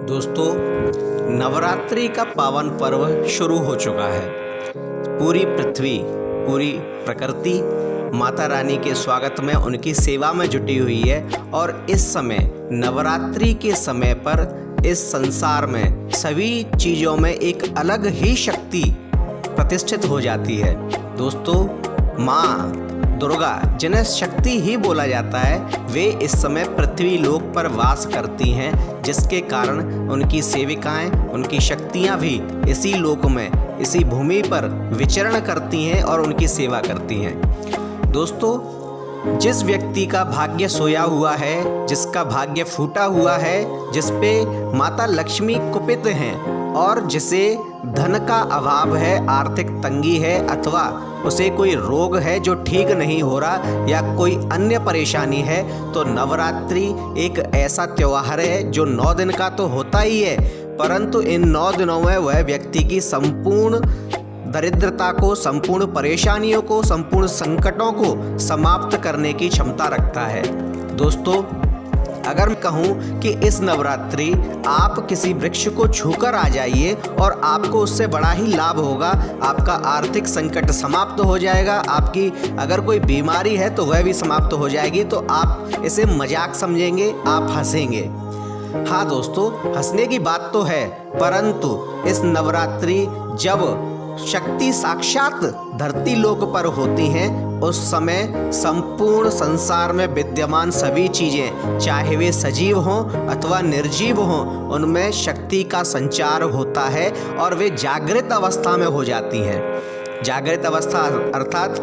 दोस्तों, नवरात्रि का पावन पर्व शुरू हो चुका है। पूरी पृथ्वी, पूरी प्रकृति माता रानी के स्वागत में, उनकी सेवा में जुटी हुई है। और इस समय नवरात्रि के समय पर इस संसार में सभी चीज़ों में एक अलग ही शक्ति प्रतिष्ठित हो जाती है। दोस्तों, माँ दुर्गा, जिन्हें शक्ति ही बोला जाता है, वे इस समय पृथ्वी लोक पर वास करती हैं, जिसके कारण उनकी सेविकाएं, उनकी शक्तियां भी इसी लोक में, इसी भूमि पर विचरण करती हैं और उनकी सेवा करती हैं। दोस्तों, जिस व्यक्ति का भाग्य सोया हुआ है, जिसका भाग्य फूटा हुआ है, जिस पे माता लक्ष्मी कुपित हैं और जिसे धन का अभाव है, आर्थिक तंगी है, अथवा उसे कोई रोग है जो ठीक नहीं हो रहा या कोई अन्य परेशानी है, तो नवरात्रि एक ऐसा त्योहार है जो 9 दिन का तो होता ही है, परंतु इन 9 दिनों में वह व्यक्ति की संपूर्ण दरिद्रता को, संपूर्ण परेशानियों को, संपूर्ण संकटों को समाप्त करने की क्षमता रखता है। दोस्तों, अगर मैं कहूँ कि इस नवरात्रि आप किसी वृक्ष को छूकर आ जाइए और आपको उससे बड़ा ही लाभ होगा। आपका आर्थिक संकट समाप्त हो जाएगा, आपकी अगर कोई बीमारी है तो वह भी समाप्त हो जाएगी। तो आप इसे मजाक समझेंगे, आप हंसेंगे। हाँ दोस्तों, हंसने की बात तो है, परंतु इस नवरात्रि जब शक्ति साक्षात धरती लोक पर होती हैं, उस समय संपूर्ण संसार में विद्यमान सभी चीज़ें, चाहे वे सजीव हों अथवा निर्जीव हों, उनमें शक्ति का संचार होता है और वे जागृत अवस्था में हो जाती हैं। जागृत अवस्था अर्थात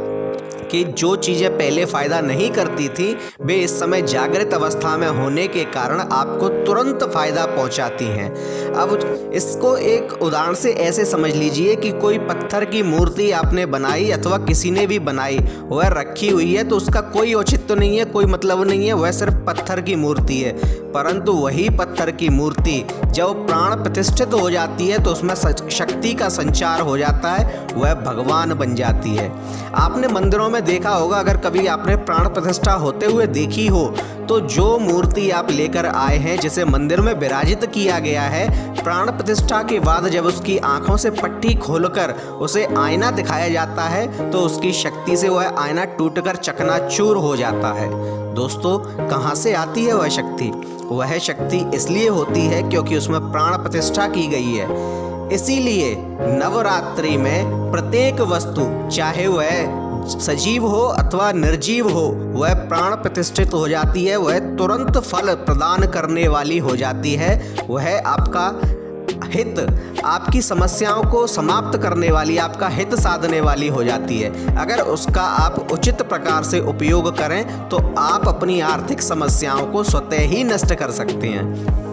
कि जो चीज़ें पहले फ़ायदा नहीं करती थी, वे इस समय जागृत अवस्था में होने के कारण आपको तुरंत फ़ायदा पहुंचाती हैं। अब इसको एक उदाहरण से ऐसे समझ लीजिए कि कोई पत्थर की मूर्ति आपने बनाई अथवा किसी ने भी बनाई, वह रखी हुई है, तो उसका कोई औचित्य नहीं है, कोई मतलब नहीं है, वह सिर्फ पत्थर की मूर्ति है। परंतु वही पत्थर की मूर्ति जब प्राण प्रतिष्ठित हो जाती है तो उसमें शक्ति का संचार हो जाता है, वह भगवान बन जाती है। आपने मंदिरों में देखा होगा, अगर कभी आपने प्राण प्रतिष्ठा होते हुए देखी हो, तो जो मूर्ति आप लेकर आए हैं, जिसे मंदिर में विराजित किया गया है, प्राण प्रतिष्ठा के बाद जब उसकी आंखों से पट्टी खोलकर उसे आईना दिखाया जाता है, तो उसकी शक्ति से वह आईना टूटकर चकनाचूर हो जाता है। दोस्तों, कहाँ से आती है वह शक्ति? वह शक्ति इसलिए होती है क्योंकि उसमें प्राण प्रतिष्ठा की गई है। इसीलिए नवरात्रि में प्रत्येक वस्तु, चाहे वह सजीव हो अथवा निर्जीव हो, वह प्राण प्रतिष्ठित हो जाती है, वह तुरंत फल प्रदान करने वाली हो जाती है, वह आपका हित, आपकी समस्याओं को समाप्त करने वाली, आपका हित साधने वाली हो जाती है। अगर उसका आप उचित प्रकार से उपयोग करें तो आप अपनी आर्थिक समस्याओं को स्वतः ही नष्ट कर सकते हैं।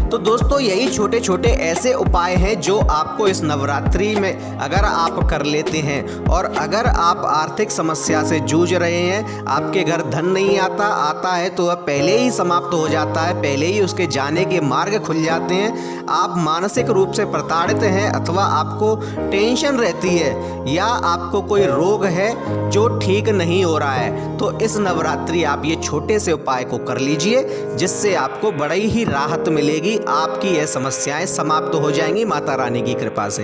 तो दोस्तों, यही छोटे छोटे ऐसे उपाय हैं जो आपको इस नवरात्रि में अगर आप कर लेते हैं, और अगर आप आर्थिक समस्या से जूझ रहे हैं, आपके घर धन नहीं आता है तो वह पहले ही समाप्त हो जाता है, पहले ही उसके जाने के मार्ग खुल जाते हैं, आप मानसिक रूप से प्रताड़ित हैं अथवा आपको टेंशन रहती है या आपको कोई रोग है जो ठीक नहीं हो रहा है, तो इस नवरात्रि आप ये छोटे से उपाय को कर लीजिए, जिससे आपको बड़ी ही राहत मिलेगी। आपकी ये समस्याएं समाप्त हो जाएंगी माता रानी की कृपा से।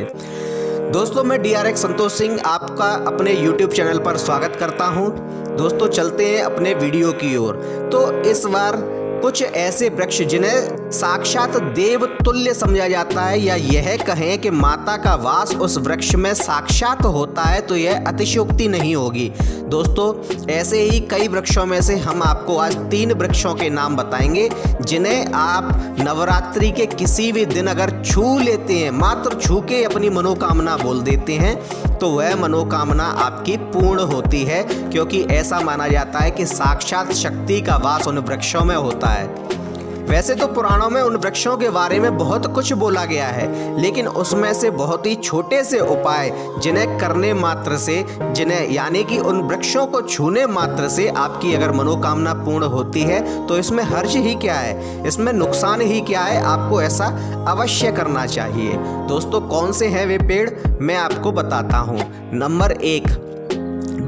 दोस्तों, मैं DRX संतोष सिंह आपका अपने YouTube चैनल पर स्वागत करता हूं। दोस्तों, चलते हैं अपने वीडियो की ओर। तो इस बार कुछ ऐसे वृक्ष जिन्हें साक्षात देव तुल्य समझा जाता है, या यह कहें कि माता का वास उस वृक्ष में साक्षात होता है, तो यह अतिशयोक्ति नहीं होगी। दोस्तों, ऐसे ही कई वृक्षों में से हम आपको आज 3 वृक्षों के नाम बताएंगे, जिन्हें आप नवरात्रि के किसी भी दिन अगर छू लेते हैं, मात्र छू के अपनी मनोकामना बोल देते हैं, तो वह मनोकामना आपकी पूर्ण होती है, क्योंकि ऐसा माना जाता है कि साक्षात शक्ति का वास उन वृक्षों में होता है। वैसे तो पुराणों में उन वृक्षों के बारे में बहुत कुछ बोला गया है, लेकिन उसमें से बहुत ही छोटे से उपाय, जिन्हें करने मात्र से, यानी कि उन वृक्षों को छूने मात्र से आपकी अगर मनोकामना पूर्ण होती है, तो इसमें हर्ष ही क्या है, इसमें नुकसान ही क्या है? आपको ऐसा अवश्य करना चाहिए। दोस्तों, कौन से हैं वे पेड़, मैं आपको बताता हूँ। नंबर 1,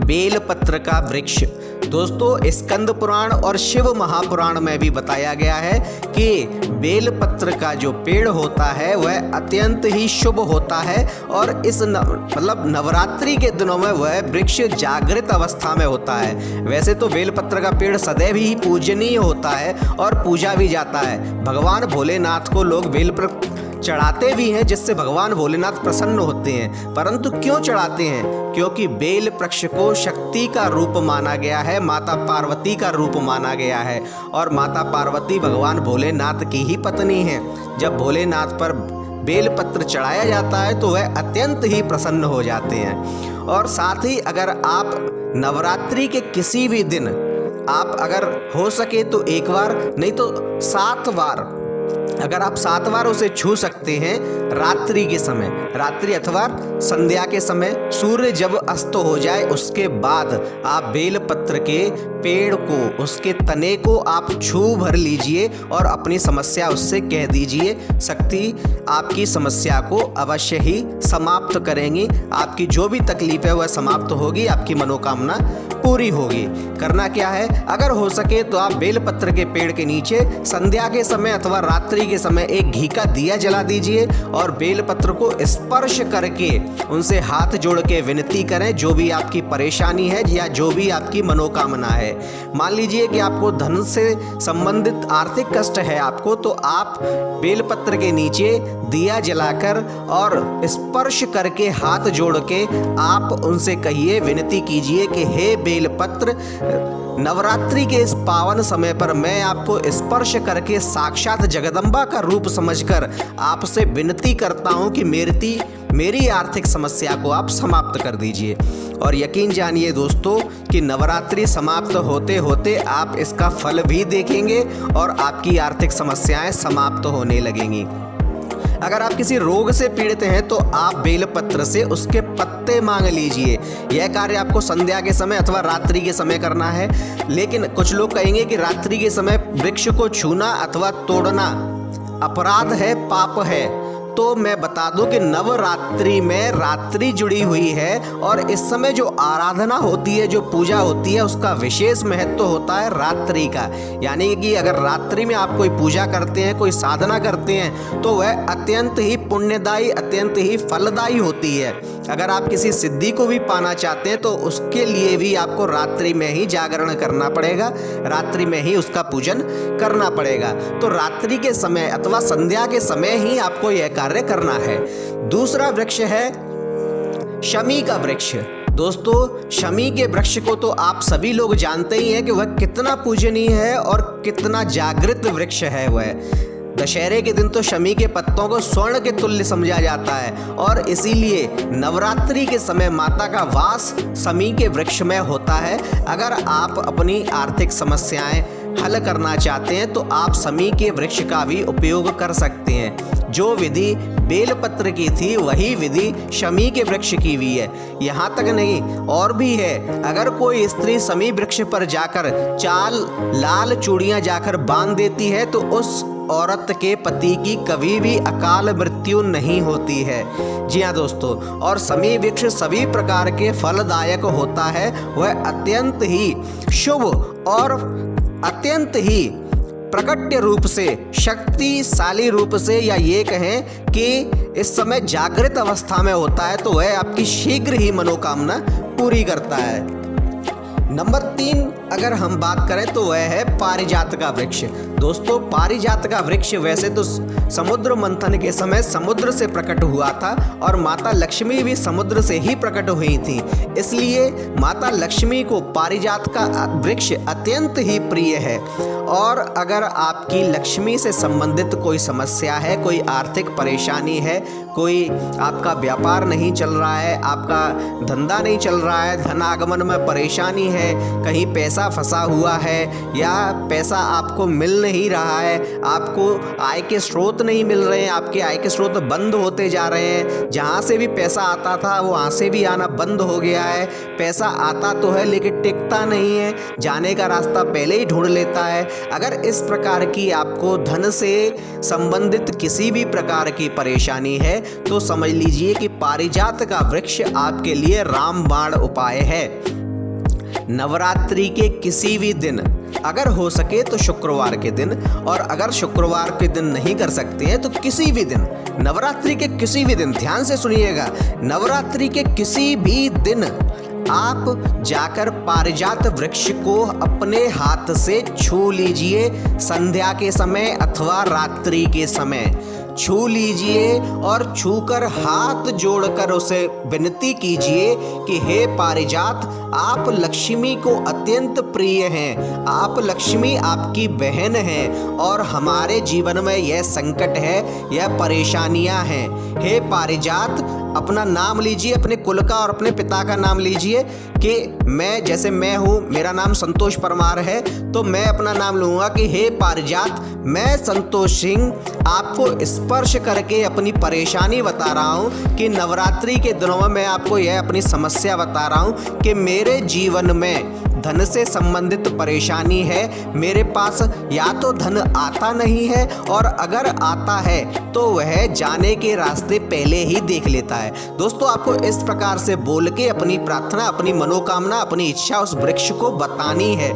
बेलपत्र का वृक्ष। दोस्तों स्कंद पुराण और शिव महापुराण में भी बताया गया है कि बेलपत्र का जो पेड़ होता है वह अत्यंत ही शुभ होता है और इस नवरात्रि के दिनों में वह वृक्ष जागृत अवस्था में होता है। वैसे तो बेलपत्र का पेड़ सदैव ही पूजनीय होता है और पूजा भी जाता है। भगवान भोलेनाथ को लोग बेलपत्र चढ़ाते भी हैं, जिससे भगवान भोलेनाथ प्रसन्न होते हैं। परंतु क्यों चढ़ाते हैं? क्योंकि बेल वृक्ष को शक्ति का रूप माना गया है, माता पार्वती का रूप माना गया है और माता पार्वती भगवान भोलेनाथ की ही पत्नी है। जब भोलेनाथ पर बेलपत्र चढ़ाया जाता है तो वह अत्यंत ही प्रसन्न हो जाते हैं। और साथ ही अगर आप नवरात्रि के किसी भी दिन आप अगर हो सके तो एक बार, नहीं तो 7 बार, अगर आप 7 बार उसे छू सकते हैं रात्रि के समय, रात्रि अथवा संध्या के समय, सूर्य जब अस्त हो जाए उसके बाद आप बेलपत्र के पेड़ को, उसके तने को आप छू भर लीजिए और अपनी समस्या उससे कह दीजिए। शक्ति आपकी समस्या को अवश्य ही समाप्त करेंगी। आपकी जो भी तकलीफ है वह समाप्त होगी, आपकी मनोकामना पूरी होगी। करना क्या है, अगर हो सके तो आप बेलपत्र के पेड़ के नीचे संध्या के समय अथवा रात्रि के समय एक घी का दिया जला दीजिए और बेलपत्र को स्पर्श करके उनसे हाथ जोड़ के विनती करें, जो भी आपकी परेशानी है या जो भी आपकी मनोकामना है। मान लीजिए कि आपको धन से संबंधित आर्थिक कष्ट है आपको, तो आप बेलपत्र के नीचे दिया जलाकर और स्पर्श करके हाथ जोड़ के आप उनसे कहिए, विनती कीजिए कि हे बेलपत्र, नवरात्रि के इस पावन समय पर मैं आपको स्पर्श करके साक्षात जगदम्बा का रूप समझकर आपसे विनती करता हूं कि मेरी आर्थिक समस्या को आप समाप्त कर दीजिए। और यकीन जानिए दोस्तों कि नवरात्रि समाप्त होते होते आप इसका फल भी देखेंगे और आपकी आर्थिक समस्याएं समाप्त होने लगेंगी। अगर आप किसी रोग से पीड़ित हैं तो आप बेलपत्र से उसके पत्ते मांग लीजिए। यह कार्य आपको संध्या के समय अथवा रात्रि के समय करना है। लेकिन कुछ लोग कहेंगे कि रात्रि के समय वृक्ष को छूना अथवा तोड़ना अपराध है, पाप है। तो मैं बता दूं कि नवरात्रि में रात्रि जुड़ी हुई है और इस समय जो आराधना होती है, जो पूजा होती है, उसका विशेष महत्व होता है रात्रि का। यानी कि अगर रात्रि में आप कोई पूजा करते हैं, कोई साधना करते हैं, तो वह अत्यंत ही पुण्यदायी, अत्यंत ही फलदायी होती है। अगर आप किसी सिद्धि को भी पाना चाहते हैं तो उसके लिए भी आपको रात्रि में ही जागरण करना पड़ेगा, रात्रि में ही उसका पूजन करना पड़ेगा। तो रात्रि के समय अथवा संध्या के समय ही आपको यह कार्य करना है। दूसरा वृक्ष है शमी का वृक्ष। दोस्तों शमी के वृक्ष को तो आप सभी लोग जानते ही हैं कि वह कितना पूजनीय है और कितना जागृत वृक्ष है। वह दशहरे के दिन तो शमी के पत्तों को स्वर्ण के तुल्य समझा जाता है और इसीलिए नवरात्रि के समय माता का वास शमी के वृक्ष में होता है। अगर आप अपनी आर्थिक समस्याएं हल करना चाहते हैं तो आप शमी के वृक्ष का भी उपयोग कर सकते हैं। जो विधि बेलपत्र की थी वही विधि शमी के वृक्ष की भी है। यहाँ तक नहीं, और भी है। अगर कोई स्त्री शमी वृक्ष पर जाकर लाल चूड़ियाँ जाकर बांध देती है तो उस औरत के पति की कभी भी अकाल मृत्यु नहीं होती है। जी हाँ दोस्तों, और शमी वृक्ष सभी प्रकार के फलदायक होता है। वह अत्यंत ही शुभ और अत्यंत ही प्रकट्य रूप से, शक्तिशाली रूप से, या ये कहें कि इस समय जागृत अवस्था में होता है, तो वह आपकी शीघ्र ही मनोकामना पूरी करता है। नंबर 3 अगर हम बात करें तो वह है पारिजात का वृक्ष। दोस्तों पारिजात का वृक्ष वैसे तो समुद्र मंथन के समय समुद्र से प्रकट हुआ था और माता लक्ष्मी भी समुद्र से ही प्रकट हुई थी, इसलिए माता लक्ष्मी को पारिजात का वृक्ष अत्यंत ही प्रिय है। और अगर आपकी लक्ष्मी से संबंधित कोई समस्या है, कोई आर्थिक परेशानी है, कोई आपका व्यापार नहीं चल रहा है, आपका धंधा नहीं चल रहा है, धन आगमन में परेशानी है, कहीं पैसा फंसा हुआ है या पैसा आपको मिल नहीं रहा है, आपको आय के स्रोत नहीं मिल रहे हैं, आपके आय के स्रोत बंद होते जा रहे हैं, जहाँ से भी पैसा आता था वो वहाँ से भी आना बंद हो गया है, पैसा आता तो है लेकिन टिकता नहीं है, जाने का रास्ता पहले ही ढूंढ लेता है। अगर इस प्रकार की आपको धन से संबंधित किसी भी प्रकार की परेशानी है तो समझ लीजिए कि पारिजात का वृक्ष आपके लिए रामबाण उपाय है। नवरात्रि के किसी भी दिन, अगर हो सके तो शुक्रवार के दिन, और अगर शुक्रवार के दिन नहीं कर सकते हैं तो किसी भी दिन, नवरात्रि के किसी भी दिन, ध्यान से सुनिएगा, नवरात्रि के किसी भी दिन आप जाकर पारिजात वृक्ष को अपने हाथ से छू लीजिए। संध्या के समय अथवा रात्रि के समय छू लीजिए और छूकर हाथ जोड़कर उसे विनती कीजिए कि हे पारिजात, आप लक्ष्मी को अत्यंत प्रिय हैं, आप लक्ष्मी आपकी बहन हैं और हमारे जीवन में यह संकट है, यह परेशानियां हैं। हे पारिजात, अपना नाम लीजिए, अपने कुल का और अपने पिता का नाम लीजिए कि मैं, जैसे मैं हूँ, मेरा नाम संतोष परमार है, तो मैं अपना नाम लूँगा कि हे पारिजात, मैं संतोष सिंह आपको स्पर्श करके अपनी परेशानी बता रहा हूँ कि नवरात्रि के दिनों में मैं आपको यह अपनी समस्या बता रहा हूँ कि मेरे जीवन में धन से संबंधित परेशानी है। मेरे पास या तो धन आता नहीं है और अगर आता है तो वह जाने के रास्ते पहले ही देख लेता है। दोस्तों, आपको इस प्रकार से बोल के अपनी प्रार्थना, अपनी मनोकामना, अपनी इच्छा उस वृक्ष को बतानी है।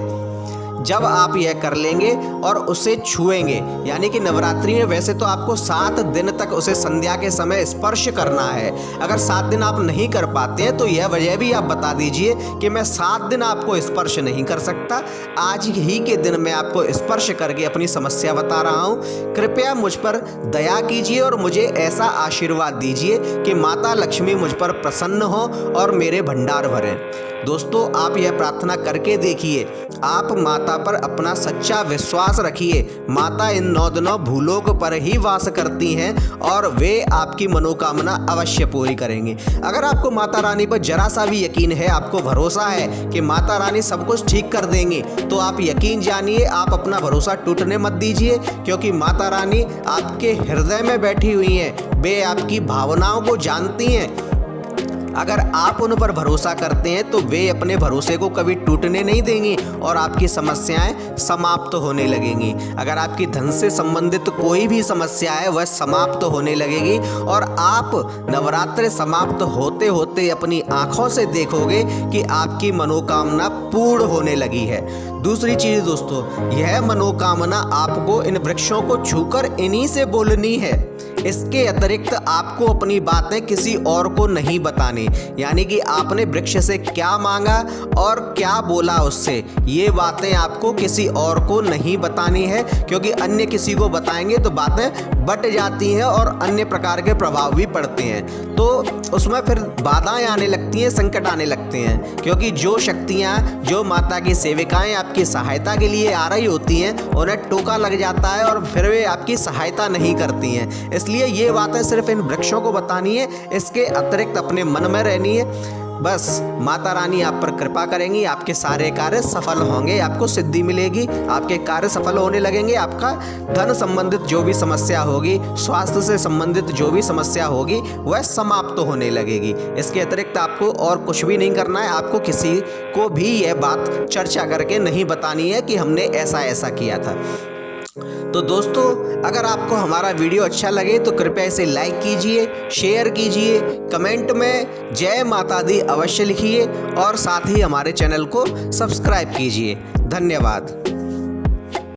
जब आप यह कर लेंगे और उसे छुएंगे, यानी कि नवरात्रि में वैसे तो आपको 7 दिन तक उसे संध्या के समय स्पर्श करना है। अगर 7 दिन आप नहीं कर पाते हैं तो यह वजह भी आप बता दीजिए कि मैं 7 दिन आपको स्पर्श नहीं कर सकता, आज ही के दिन मैं आपको स्पर्श करके अपनी समस्या बता रहा हूँ। कृपया मुझ पर दया कीजिए और मुझे ऐसा आशीर्वाद दीजिए कि माता लक्ष्मी मुझ पर प्रसन्न हो और मेरे भंडार भरें। दोस्तों, आप यह प्रार्थना करके देखिए, आप माता पर अपना सच्चा विश्वास रखिए। माता इन 9 दिनों भूलोक पर ही वास करती हैं और वे आपकी मनोकामना अवश्य पूरी करेंगी। अगर आपको माता रानी पर जरा सा भी यकीन है, आपको भरोसा है कि माता रानी सब कुछ ठीक कर देंगी, तो आप यकीन जानिए, आप अपना भरोसा टूटने मत दीजिए, क्योंकि माता रानी आपके हृदय में बैठी हुई हैं, वे आपकी भावनाओं को जानती हैं। अगर आप उन पर भरोसा करते हैं तो वे अपने भरोसे को कभी टूटने नहीं देंगी और आपकी समस्याएं समाप्त होने लगेंगी। अगर आपकी धन से संबंधित कोई भी समस्या है वह समाप्त होने लगेगी और आप नवरात्रि समाप्त होते होते अपनी आंखों से देखोगे कि आपकी मनोकामना पूर्ण होने लगी है। दूसरी चीज़ दोस्तों, यह मनोकामना आपको इन वृक्षों को छूकर इन्हीं से बोलनी है। इसके अतिरिक्त आपको अपनी बातें किसी और को नहीं बतानी, यानी कि आपने वृक्ष से क्या मांगा और क्या बोला उससे, ये बातें आपको किसी और को नहीं बतानी है, क्योंकि अन्य किसी को बताएंगे तो बातें बट जाती हैं और अन्य प्रकार के प्रभाव भी पड़ते हैं, तो उसमें फिर बाधाएं आने लगती हैं, संकट आने लगते हैं, क्योंकि जो शक्तियाँ, जो माता की सेविकाएं आपकी सहायता के लिए आ रही होती हैं, उन्हें टोका लग जाता है और फिर वे आपकी सहायता नहीं करती हैं। इसलिए ये बातें सिर्फ इन वृक्षों को बतानी है, इसके अतिरिक्त अपने मन में रहनी है। बस माता रानी आप पर कृपा करेंगी, आपके सारे कार्य सफल होंगे, आपको सिद्धि मिलेगी, आपके कार्य सफल होने लगेंगे, आपका धन संबंधित जो भी समस्या होगी, स्वास्थ्य से संबंधित जो भी समस्या होगी वह समाप्त होने लगेगी। इसके अतिरिक्त आपको और कुछ भी नहीं करना है, आपको किसी को भी यह बात चर्चा करके नहीं बतानी है कि हमने ऐसा ऐसा किया था। तो दोस्तों, अगर आपको हमारा वीडियो अच्छा लगे तो कृपया इसे लाइक कीजिए, शेयर कीजिए, कमेंट में जय माता दी अवश्य लिखिए और साथ ही हमारे चैनल को सब्सक्राइब कीजिए। धन्यवाद।